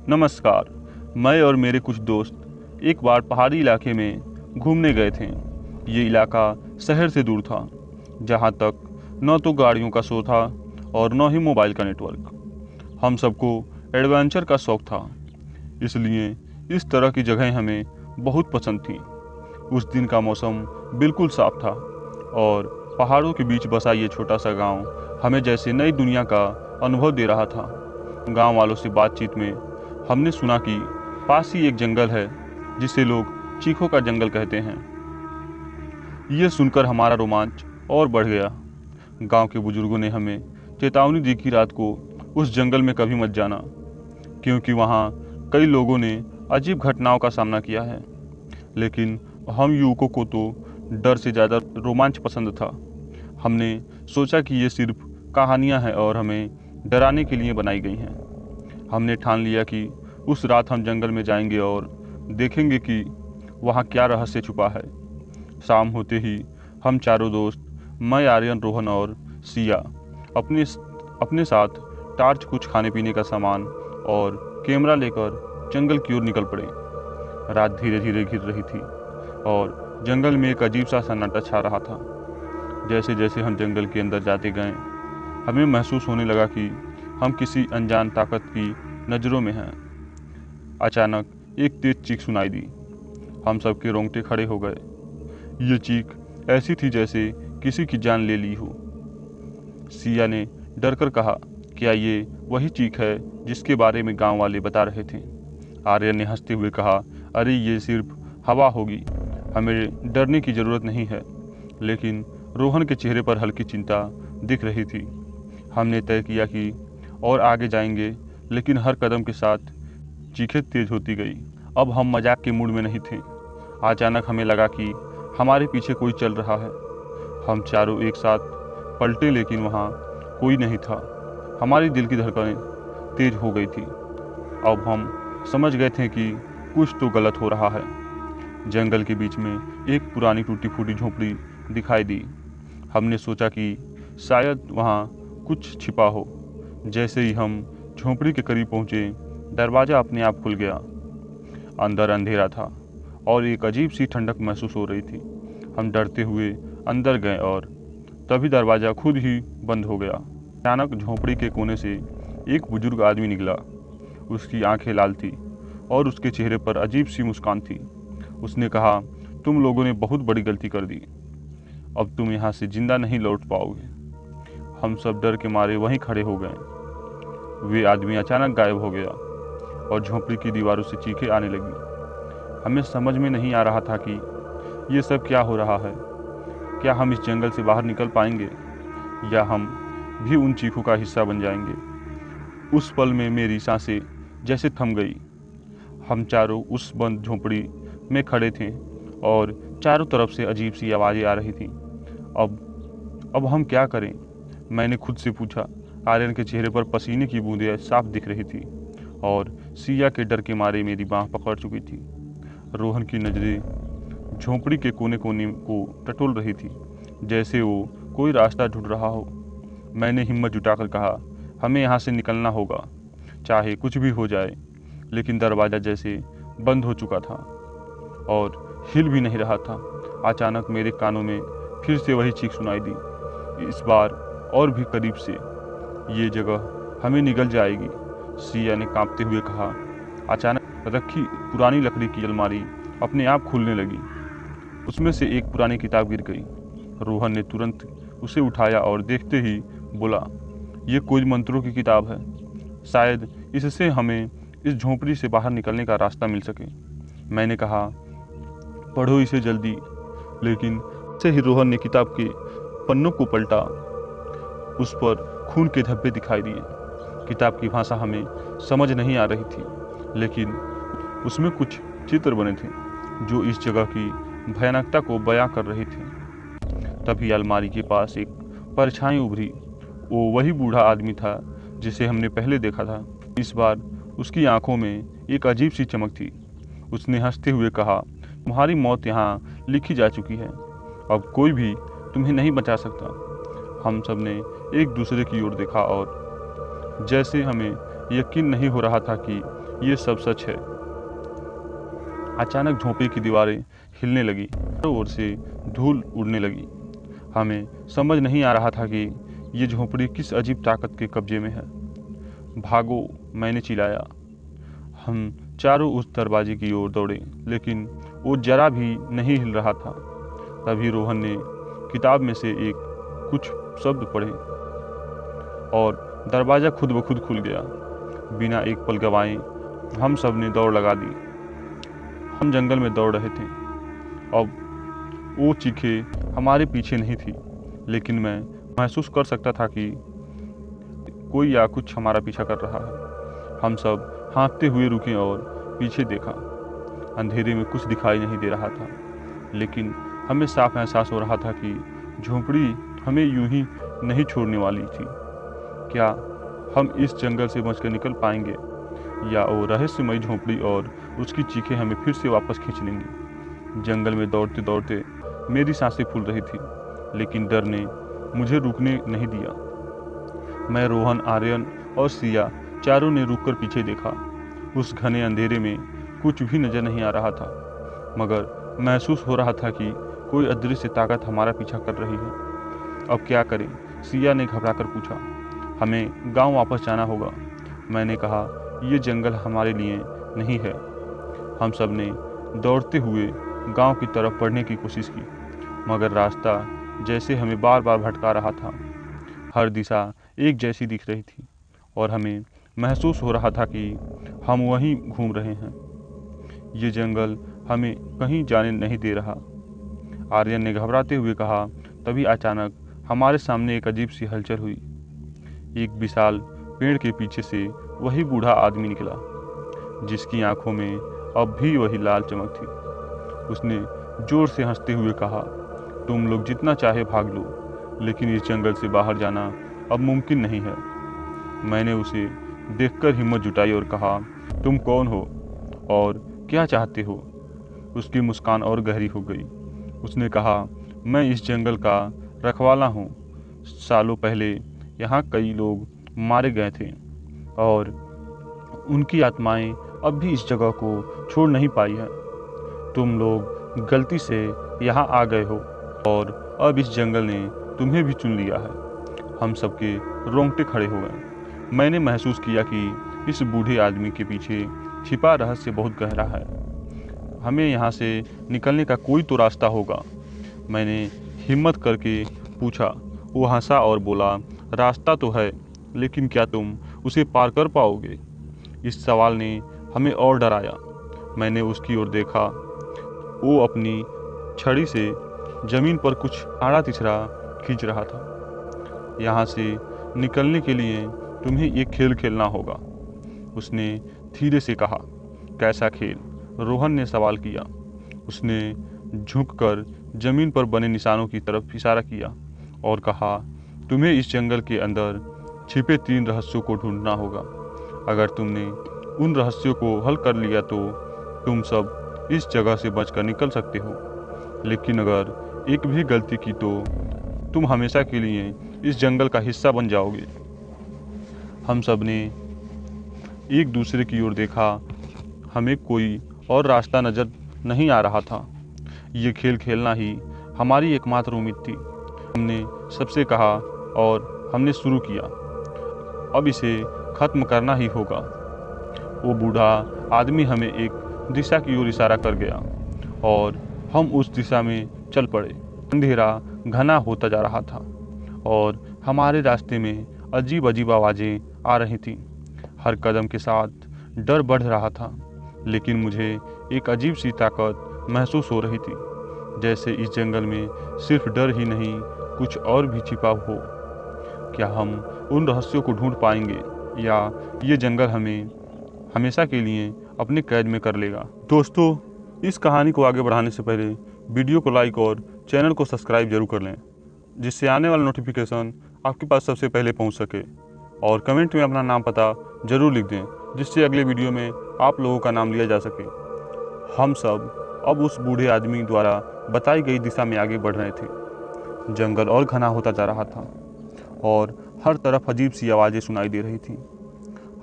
नमस्कार। मैं और मेरे कुछ दोस्त एक बार पहाड़ी इलाके में घूमने गए थे। ये इलाका शहर से दूर था, जहाँ तक न तो गाड़ियों का शोर था और न ही मोबाइल का नेटवर्क। हम सबको एडवेंचर का शौक था, इसलिए इस तरह की जगहें हमें बहुत पसंद थीं। उस दिन का मौसम बिल्कुल साफ था और पहाड़ों के बीच बसा ये छोटा सा गांव हमें जैसे नई दुनिया का अनुभव दे रहा था। गांव वालों से बातचीत में हमने सुना कि पास ही एक जंगल है जिसे लोग चीखों का जंगल कहते हैं। ये सुनकर हमारा रोमांच और बढ़ गया। गांव के बुजुर्गों ने हमें चेतावनी दी कि रात को उस जंगल में कभी मत जाना, क्योंकि वहाँ कई लोगों ने अजीब घटनाओं का सामना किया है। लेकिन हम युवकों को तो डर से ज़्यादा रोमांच पसंद था। हमने सोचा कि ये सिर्फ कहानियाँ हैं और हमें डराने के लिए बनाई गई हैं। हमने ठान लिया कि उस रात हम जंगल में जाएंगे और देखेंगे कि वहाँ क्या रहस्य छुपा है। शाम होते ही हम चारों दोस्त, मैं, आर्यन, रोहन और सिया, अपने अपने साथ टार्च, कुछ खाने पीने का सामान और कैमरा लेकर जंगल की ओर निकल पड़े। रात धीरे धीरे घिर रही थी और जंगल में एक अजीब सा सन्नाटा छा रहा था। जैसे जैसे हम जंगल के अंदर जाते गए, हमें महसूस होने लगा कि हम किसी अनजान ताकत की नज़रों में हैं। अचानक एक तेज चीख सुनाई दी। हम सबके रोंगटे खड़े हो गए। ये चीख ऐसी थी जैसे किसी की जान ले ली हो। सिया ने डरकर कहा, क्या ये वही चीख है जिसके बारे में गांव वाले बता रहे थे? आर्यन ने हंसते हुए कहा, अरे ये सिर्फ हवा होगी, हमें डरने की ज़रूरत नहीं है। लेकिन रोहन के चेहरे पर हल्की चिंता दिख रही थी। हमने तय किया कि और आगे जाएंगे, लेकिन हर कदम के साथ चीखें तेज होती गई। अब हम मजाक के मूड में नहीं थे। अचानक हमें लगा कि हमारे पीछे कोई चल रहा है। हम चारों एक साथ पलटे, लेकिन वहाँ कोई नहीं था। हमारी दिल की धड़कनें तेज हो गई थी। अब हम समझ गए थे कि कुछ तो गलत हो रहा है। जंगल के बीच में एक पुरानी टूटी फूटी झोपड़ी दिखाई दी। हमने सोचा कि शायद वहाँ कुछ छिपा हो। जैसे ही हम झोपड़ी के करीब पहुँचे, दरवाज़ा अपने आप खुल गया। अंदर अंधेरा था और एक अजीब सी ठंडक महसूस हो रही थी। हम डरते हुए अंदर गए और तभी दरवाज़ा खुद ही बंद हो गया। अचानक झोपड़ी के कोने से एक बुजुर्ग आदमी निकला। उसकी आंखें लाल थी और उसके चेहरे पर अजीब सी मुस्कान थी। उसने कहा, तुम लोगों ने बहुत बड़ी गलती कर दी। अब तुम यहाँ से जिंदा नहीं लौट पाओगे। हम सब डर के मारे वहीं खड़े हो गए। वे आदमी अचानक गायब हो गया और झोपड़ी की दीवारों से चीखें आने लगी। हमें समझ में नहीं आ रहा था कि ये सब क्या हो रहा है। क्या हम इस जंगल से बाहर निकल पाएंगे या हम भी उन चीखों का हिस्सा बन जाएंगे? उस पल में मेरी सांसें जैसे थम गई। हम चारों उस बंद झोपड़ी में खड़े थे और चारों तरफ से अजीब सी आवाज़ें आ रही थीं। अब हम क्या करें? मैंने खुद से पूछा। आर्यन के चेहरे पर पसीने की बूंदें साफ दिख रही थी और सिया के डर के मारे मेरी बाँह पकड़ चुकी थी। रोहन की नज़रें झोंपड़ी के कोने कोने को टटोल रही थी, जैसे वो कोई रास्ता ढूंढ रहा हो। मैंने हिम्मत जुटाकर कहा, हमें यहाँ से निकलना होगा, चाहे कुछ भी हो जाए। लेकिन दरवाज़ा जैसे बंद हो चुका था और हिल भी नहीं रहा था। अचानक मेरे कानों में फिर से वही चीख सुनाई दी, इस बार और भी करीब से। ये जगह हमें निगल जाएगी, सिया ने कांपते हुए कहा। अचानक रखी पुरानी लकड़ी की अलमारी अपने आप खुलने लगी। उसमें से एक पुरानी किताब गिर गई। रोहन ने तुरंत उसे उठाया और देखते ही बोला, ये कोई मंत्रों की किताब है, शायद इससे हमें इस झोंपड़ी से बाहर निकलने का रास्ता मिल सके। मैंने कहा, पढ़ो इसे जल्दी। लेकिन से ही रोहन ने किताब के पन्नों को पलटा। उस पर खून के धब्बे दिखाई दिए। किताब की भाषा हमें समझ नहीं आ रही थी, लेकिन उसमें कुछ चित्र बने थे जो इस जगह की भयानकता को बयां कर रहे थे। तभी अलमारी के पास एक परछाई उभरी। वो वही बूढ़ा आदमी था जिसे हमने पहले देखा था। इस बार उसकी आंखों में एक अजीब सी चमक थी। उसने हंसते हुए कहा, तुम्हारी मौत यहाँ लिखी जा चुकी है, अब कोई भी तुम्हें नहीं बचा सकता। हम सब ने एक दूसरे की ओर देखा और जैसे हमें यकीन नहीं हो रहा था कि ये सब सच है। अचानक झोंपड़ी की दीवारें हिलने लगी, चारों ओर से धूल उड़ने लगी। हमें समझ नहीं आ रहा था कि ये झोंपड़ी किस अजीब ताकत के कब्जे में है। भागो, मैंने चिल्लाया। हम चारों उस दरवाजे की ओर दौड़े, लेकिन वो जरा भी नहीं हिल रहा था। तभी रोहन ने किताब में से कुछ शब्द पढ़े और दरवाज़ा खुद ब खुद खुल गया। बिना एक पल गंवाए हम सब ने दौड़ लगा दी। हम जंगल में दौड़ रहे थे। अब वो चीखें हमारे पीछे नहीं थी, लेकिन मैं महसूस कर सकता था कि कोई या कुछ हमारा पीछा कर रहा है। हम सब हाँफते हुए रुके और पीछे देखा। अंधेरे में कुछ दिखाई नहीं दे रहा था, लेकिन हमें साफ एहसास हो रहा था कि झोंपड़ी हमें यूं ही नहीं छोड़ने वाली थी। क्या हम इस जंगल से बचकर निकल पाएंगे, या वो रहस्यमयी झोंपड़ी और उसकी चीखें हमें फिर से वापस खींच लेंगी? जंगल में दौड़ते दौड़ते मेरी सांसें फूल रही थी, लेकिन डर ने मुझे रुकने नहीं दिया। मैं, रोहन, आर्यन और सिया चारों ने रुककर पीछे देखा। उस घने अंधेरे में कुछ भी नजर नहीं आ रहा था, मगर महसूस हो रहा था कि कोई अदृश्य ताकत हमारा पीछा कर रही है। अब क्या करें? सिया ने घबराकर पूछा। हमें गांव वापस जाना होगा, मैंने कहा। ये जंगल हमारे लिए नहीं है। हम सब ने दौड़ते हुए गांव की तरफ बढ़ने की कोशिश की, मगर रास्ता जैसे हमें बार बार भटका रहा था। हर दिशा एक जैसी दिख रही थी और हमें महसूस हो रहा था कि हम वहीं घूम रहे हैं। ये जंगल हमें कहीं जाने नहीं दे रहा, आर्यन ने घबराते हुए कहा। तभी अचानक हमारे सामने एक अजीब सी हलचल हुई। एक विशाल पेड़ के पीछे से वही बूढ़ा आदमी निकला, जिसकी आंखों में अब भी वही लाल चमक थी। उसने जोर से हंसते हुए कहा, तुम लोग जितना चाहे भाग लो, लेकिन इस जंगल से बाहर जाना अब मुमकिन नहीं है। मैंने उसे देखकर हिम्मत जुटाई और कहा, तुम कौन हो और क्या चाहते हो? उसकी मुस्कान और गहरी हो गई। उसने कहा, मैं इस जंगल का रखवाला हूँ। सालों पहले यहाँ कई लोग मारे गए थे और उनकी आत्माएं अब भी इस जगह को छोड़ नहीं पाई है। तुम लोग गलती से यहाँ आ गए हो और अब इस जंगल ने तुम्हें भी चुन लिया है। हम सबके रोंगटे खड़े हो गए। मैंने महसूस किया कि इस बूढ़े आदमी के पीछे छिपा रहस्य बहुत गहरा है। हमें यहाँ से निकलने का कोई तो रास्ता होगा। मैंने हिम्मत करके पूछा। वो हंसा और बोला, रास्ता तो है, लेकिन क्या तुम उसे पार कर पाओगे? इस सवाल ने हमें और डराया। मैंने उसकी ओर देखा। वो अपनी छड़ी से जमीन पर कुछ आड़ा तिछड़ा खींच रहा था। यहाँ से निकलने के लिए तुम्हें एक खेल खेलना होगा, उसने धीरे से कहा। कैसा खेल? रोहन ने सवाल किया। उसने झुककर जमीन पर बने निशानों की तरफ इशारा किया और कहा, तुम्हें इस जंगल के अंदर छिपे 3 रहस्यों को ढूंढना होगा। अगर तुमने उन रहस्यों को हल कर लिया तो तुम सब इस जगह से बचकर निकल सकते हो, लेकिन अगर एक भी गलती की तो तुम हमेशा के लिए इस जंगल का हिस्सा बन जाओगे। हम सब ने एक दूसरे की ओर देखा। हमें कोई और रास्ता नजर नहीं आ रहा था। ये खेल खेलना ही हमारी एकमात्र उम्मीद थी। हमने सबसे कहा और हमने शुरू किया। अब इसे ख़त्म करना ही होगा। वो बूढ़ा आदमी हमें एक दिशा की ओर इशारा कर गया और हम उस दिशा में चल पड़े। अंधेरा घना होता जा रहा था और हमारे रास्ते में अजीब अजीब आवाज़ें आ रही थीं। हर कदम के साथ डर बढ़ रहा था, लेकिन मुझे एक अजीब सी ताकत महसूस हो रही थी, जैसे इस जंगल में सिर्फ डर ही नहीं, कुछ और भी छिपा हो। क्या हम उन रहस्यों को ढूंढ पाएंगे, या ये जंगल हमें हमेशा के लिए अपने कैद में कर लेगा? दोस्तों, इस कहानी को आगे बढ़ाने से पहले वीडियो को लाइक और चैनल को सब्सक्राइब जरूर कर लें, जिससे आने वाला नोटिफिकेशन आपके पास सबसे पहले पहुंच सके। और कमेंट में अपना नाम पता ज़रूर लिख दें, जिससे अगले वीडियो में आप लोगों का नाम लिया जा सके। हम सब अब उस बूढ़े आदमी द्वारा बताई गई दिशा में आगे बढ़ रहे थे। जंगल और घना होता जा रहा था और हर तरफ अजीब सी आवाज़ें सुनाई दे रही थीं।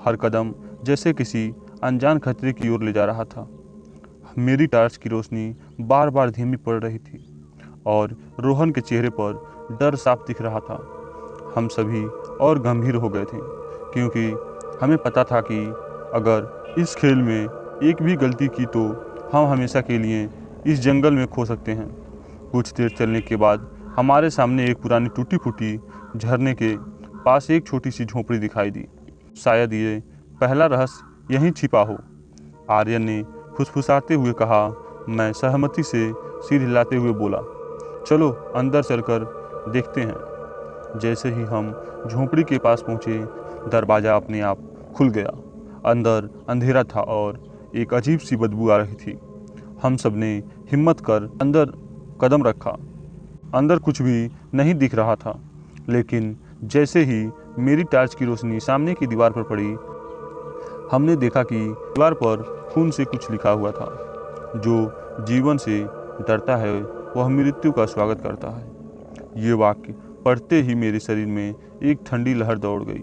हर कदम जैसे किसी अनजान खतरे की ओर ले जा रहा था। मेरी टार्च की रोशनी बार बार धीमी पड़ रही थी और रोहन के चेहरे पर डर साफ दिख रहा था। हम सभी और गंभीर हो गए थे क्योंकि हमें पता था कि अगर इस खेल में एक भी गलती की तो हम हमेशा के लिए इस जंगल में खो सकते हैं। कुछ देर चलने के बाद हमारे सामने एक पुरानी टूटी फूटी झरने के पास एक छोटी सी झोपड़ी दिखाई दी। शायद ये पहला रहस्य यहीं छिपा हो, आर्यन ने फुसफुसाते हुए कहा। मैं सहमति से सिर हिलाते हुए बोला, चलो अंदर चलकर देखते हैं। जैसे ही हम झोपड़ी के पास पहुंचे, दरवाज़ा अपने आप खुल गया। अंदर अंधेरा था और एक अजीब सी बदबू आ रही थी। हम सब ने हिम्मत कर अंदर कदम रखा। अंदर कुछ भी नहीं दिख रहा था, लेकिन जैसे ही मेरी टॉर्च की रोशनी सामने की दीवार पर पड़ी, हमने देखा कि दीवार पर खून से कुछ लिखा हुआ था। जो जीवन से डरता है वह मृत्यु का स्वागत करता है। ये वाक्य पढ़ते ही मेरे शरीर में एक ठंडी लहर दौड़ गई।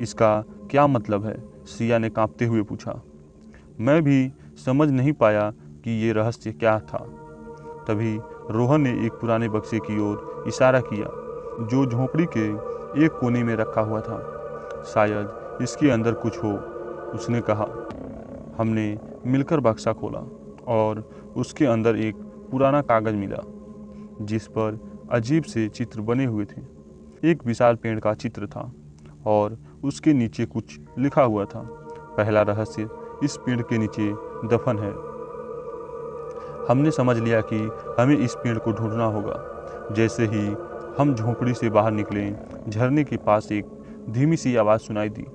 इसका क्या मतलब है? सिया ने कांपते हुए पूछा। मैं भी समझ नहीं पाया कि ये रहस्य क्या था। तभी रोहन ने एक पुराने बक्से की ओर इशारा किया जो झोपड़ी के एक कोने में रखा हुआ था। शायद इसके अंदर कुछ हो, उसने कहा। हमने मिलकर बक्सा खोला और उसके अंदर एक पुराना कागज मिला जिस पर अजीब से चित्र बने हुए थे। एक विशाल पेड़ का चित्र था और उसके नीचे कुछ लिखा हुआ था। पहला रहस्य, इस पेड़ के नीचे दफन है। हमने समझ लिया कि हमें इस पेड़ को ढूंढना होगा। जैसे ही हम झोपड़ी से बाहर निकले, झरने के पास एक धीमी सी आवाज़ सुनाई दी।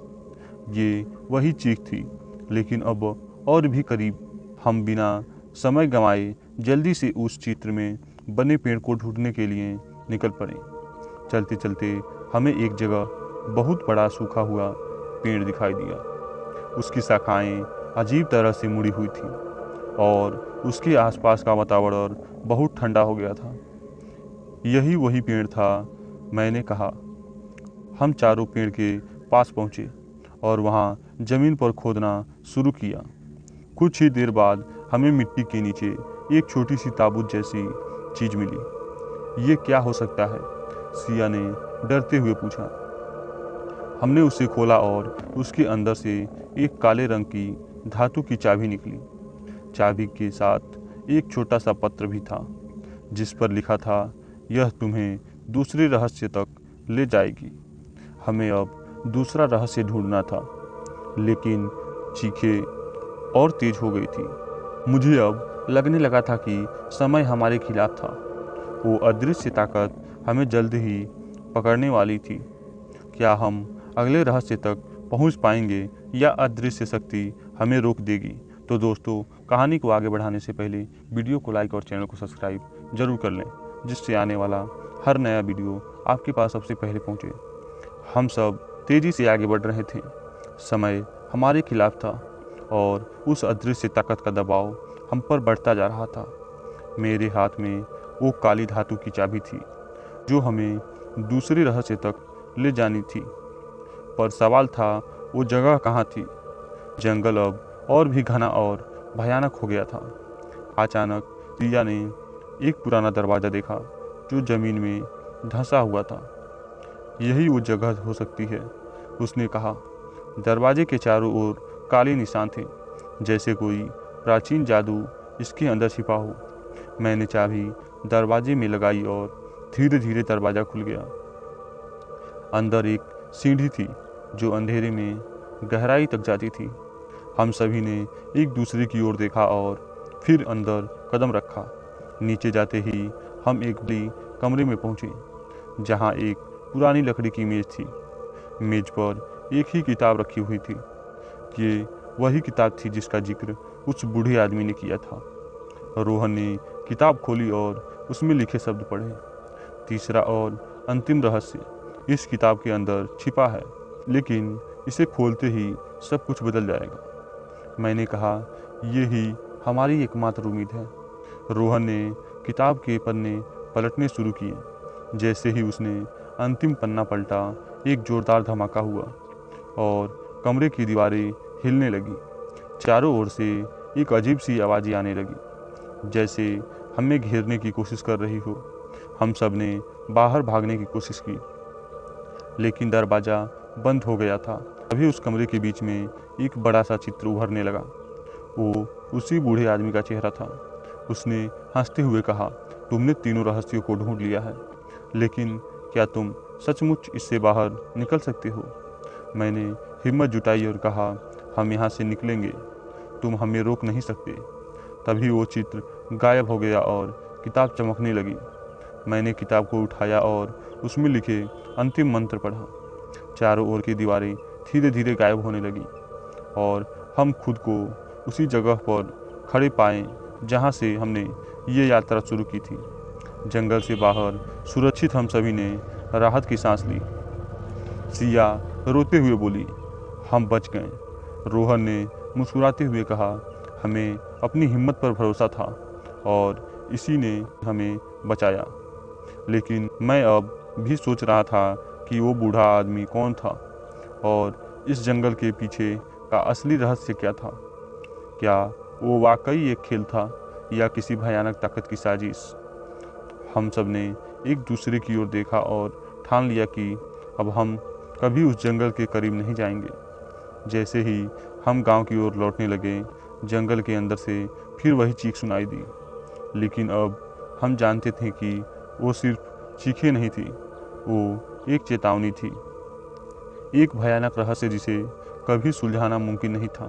ये वही चीख थी, लेकिन अब और भी करीब। हम बिना समय गंवाए जल्दी से उस चित्र में बने पेड़ को ढूंढने के लिए निकल पड़े। चलते चलते हमें एक जगह बहुत बड़ा सूखा हुआ पेड़ दिखाई दिया। उसकी शाखाएं अजीब तरह से मुड़ी हुई थी और उसके आसपास का वातावरण बहुत ठंडा हो गया था। यही वही पेड़ था, मैंने कहा। हम चारों पेड़ के पास पहुंचे और वहां जमीन पर खोदना शुरू किया। कुछ ही देर बाद हमें मिट्टी के नीचे एक छोटी सी ताबूत जैसी चीज मिली। ये क्या हो सकता है? सिया ने डरते हुए पूछा। हमने उसे खोला और उसके अंदर से एक काले रंग की धातु की चाबी निकली। चाबी के साथ एक छोटा सा पत्र भी था जिस पर लिखा था, यह तुम्हें दूसरे रहस्य तक ले जाएगी। हमें अब दूसरा रहस्य ढूंढना था, लेकिन चीखें और तेज हो गई थी। मुझे अब लगने लगा था कि समय हमारे खिलाफ था। वो अदृश्य ताकत हमें जल्द ही पकड़ने वाली थी। क्या हम अगले रहस्य तक पहुंच पाएंगे या अदृश्य शक्ति हमें रोक देगी? तो दोस्तों, कहानी को आगे बढ़ाने से पहले वीडियो को लाइक और चैनल को सब्सक्राइब जरूर कर लें, जिससे आने वाला हर नया वीडियो आपके पास सबसे पहले पहुंचे। हम सब तेज़ी से आगे बढ़ रहे थे। समय हमारे खिलाफ था और उस अदृश्य ताकत का दबाव हम पर बढ़ता जा रहा था। मेरे हाथ में वो काली धातु की चाबी थी जो हमें दूसरे रहस्य तक ले जानी थी। पर सवाल था, वो जगह कहाँ थी? जंगल अब और भी घना और भयानक हो गया था। अचानक सिया ने एक पुराना दरवाज़ा देखा जो ज़मीन में धंसा हुआ था। यही वो जगह हो सकती है, उसने कहा। दरवाजे के चारों ओर काले निशान थे, जैसे कोई प्राचीन जादू इसके अंदर छिपा हो। मैंने चाबी दरवाजे में लगाई और धीरे धीरे दरवाज़ा खुल गया। अंदर एक सीढ़ी थी जो अंधेरे में गहराई तक जाती थी। हम सभी ने एक दूसरे की ओर देखा और फिर अंदर कदम रखा। नीचे जाते ही हम एक बड़ी कमरे में पहुंचे, जहां एक पुरानी लकड़ी की मेज थी। मेज पर एक ही किताब रखी हुई थी। ये वही किताब थी जिसका जिक्र उस बूढ़े आदमी ने किया था। रोहन ने किताब खोली और उसमें लिखे शब्द पढ़े। तीसरा और अंतिम रहस्य इस किताब के अंदर छिपा है, लेकिन इसे खोलते ही सब कुछ बदल जाएगा। मैंने कहा, ये ही हमारी एकमात्र उम्मीद है। रोहन ने किताब के पन्ने पलटने शुरू किए। जैसे ही उसने अंतिम पन्ना पलटा, एक जोरदार धमाका हुआ और कमरे की दीवारें हिलने लगी। चारों ओर से एक अजीब सी आवाज़ें आने लगी, जैसे हमें घेरने की कोशिश कर रही हो। हम सब ने बाहर भागने की कोशिश की, लेकिन दरवाज़ा बंद हो गया था। अभी उस कमरे के बीच में एक बड़ा सा चित्र उभरने लगा। वो उसी बूढ़े आदमी का चेहरा था। उसने हंसते हुए कहा, तुमने तीनों रहस्यों को ढूंढ लिया है, लेकिन क्या तुम सचमुच इससे बाहर निकल सकते हो? मैंने हिम्मत जुटाई और कहा, हम यहाँ से निकलेंगे, तुम हमें रोक नहीं सकते। तभी वो चित्र गायब हो गया और किताब चमकने लगी। मैंने किताब को उठाया और उसमें लिखे अंतिम मंत्र पढ़ा। चारों ओर की दीवारें धीरे धीरे गायब होने लगी और हम खुद को उसी जगह पर खड़े पाए जहाँ से हमने ये यात्रा शुरू की थी। जंगल से बाहर सुरक्षित हम सभी ने राहत की सांस ली। सिया रोते हुए बोली, हम बच गए। रोहन ने मुस्कुराते हुए कहा, हमें अपनी हिम्मत पर भरोसा था और इसी ने हमें बचाया। लेकिन मैं अब भी सोच रहा था कि वो बूढ़ा आदमी कौन था और इस जंगल के पीछे का असली रहस्य क्या था। क्या वो वाकई एक खेल था या किसी भयानक ताकत की साजिश? हम सब ने एक दूसरे की ओर देखा और ठान लिया कि अब हम कभी उस जंगल के करीब नहीं जाएंगे। जैसे ही हम गांव की ओर लौटने लगे, जंगल के अंदर से फिर वही चीख सुनाई दी। लेकिन अब हम जानते थे कि वो सिर्फ चीखें नहीं थी, वो एक चेतावनी थी, एक भयानक रहस्य जिसे कभी सुलझाना मुमकिन नहीं था।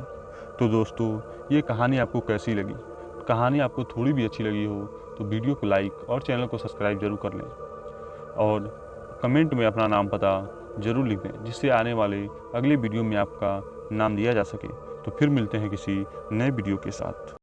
तो दोस्तों, ये कहानी आपको कैसी लगी? कहानी आपको थोड़ी भी अच्छी लगी हो तो वीडियो को लाइक और चैनल को सब्सक्राइब जरूर कर लें और कमेंट में अपना नाम पता जरूर लिख दें, जिससे आने वाले अगले वीडियो में आपका नाम दिया जा सके। तो फिर मिलते हैं किसी नए वीडियो के साथ।